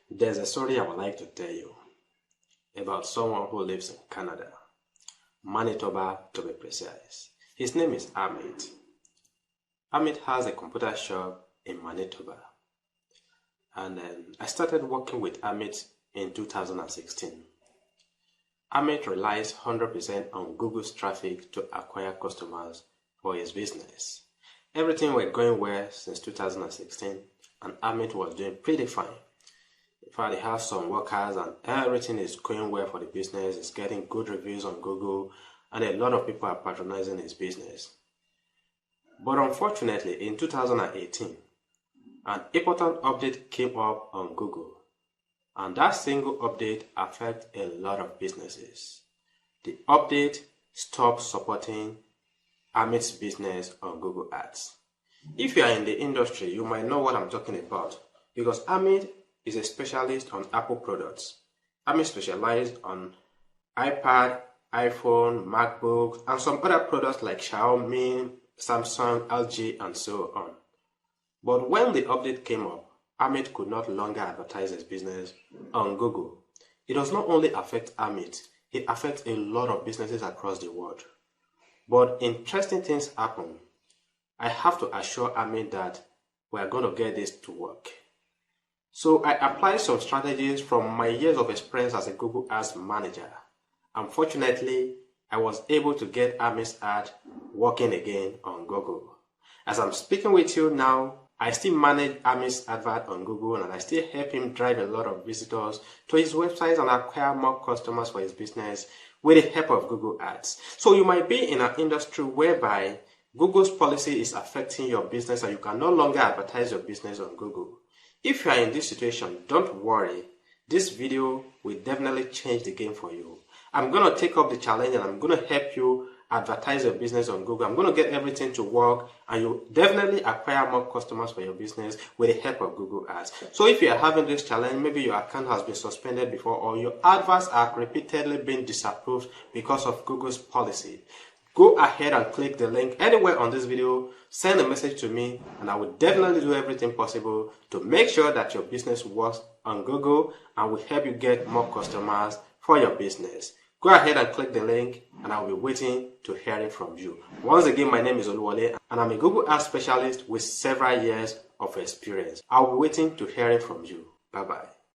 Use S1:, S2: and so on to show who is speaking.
S1: There's a story I would like to tell you about someone who lives in Canada, Manitoba to be precise. His name is Amit. Amit has a computer shop in Manitoba, and I started working with Amit in 2016. Amit relies 100% on Google's traffic to acquire customers for his business. Everything was going well since 2016, and Amit was doing pretty fine. In fact, he has some workers and everything is going well for the business. He's getting good reviews on Google and a lot of people are patronizing his business. But unfortunately, in 2018, an important update came up on Google, and that single update affected a lot of businesses. The update stopped supporting Amit's business on Google Ads. If you are in the industry, you might know what I'm talking about because Amit is a specialist on Apple products. Amit specialized on iPad, iPhone, MacBooks, and some other products like Xiaomi, Samsung, LG, and so on. But when the update came up, Amit could not longer advertise his business on Google. It does not only affect Amit, it affects a lot of businesses across the world. But interesting things happen. I have to assure Amit that we are going to get this to work. So I applied some strategies from my years of experience as a Google Ads manager. Unfortunately, I was able to get Amit's ad working again on Google. As I'm speaking with you now, I still manage Amit's advert on Google and I still help him drive a lot of visitors to his website and acquire more customers for his business with the help of Google Ads. So you might be in an industry whereby Google's policy is affecting your business and you can no longer advertise your business on Google. If you are in this situation, don't worry. This video will definitely change the game for you. I'm going to take up the challenge and I'm going to help you advertise your business on Google. I'm going to get everything to work and you definitely acquire more customers for your business with the help of Google Ads. So if you are having this challenge, maybe your account has been suspended before or your adverts are repeatedly being disapproved because of Google's policy, go ahead and click the link anywhere on this video, send a message to me, and I will definitely do everything possible to make sure that your business works on Google and will help you get more customers for your business. Go ahead and click the link and I'll be waiting to hear it from you. Once again, my name is Oluwole and I'm a Google Ads specialist with several years of experience. I'll be waiting to hear it from you. Bye-bye.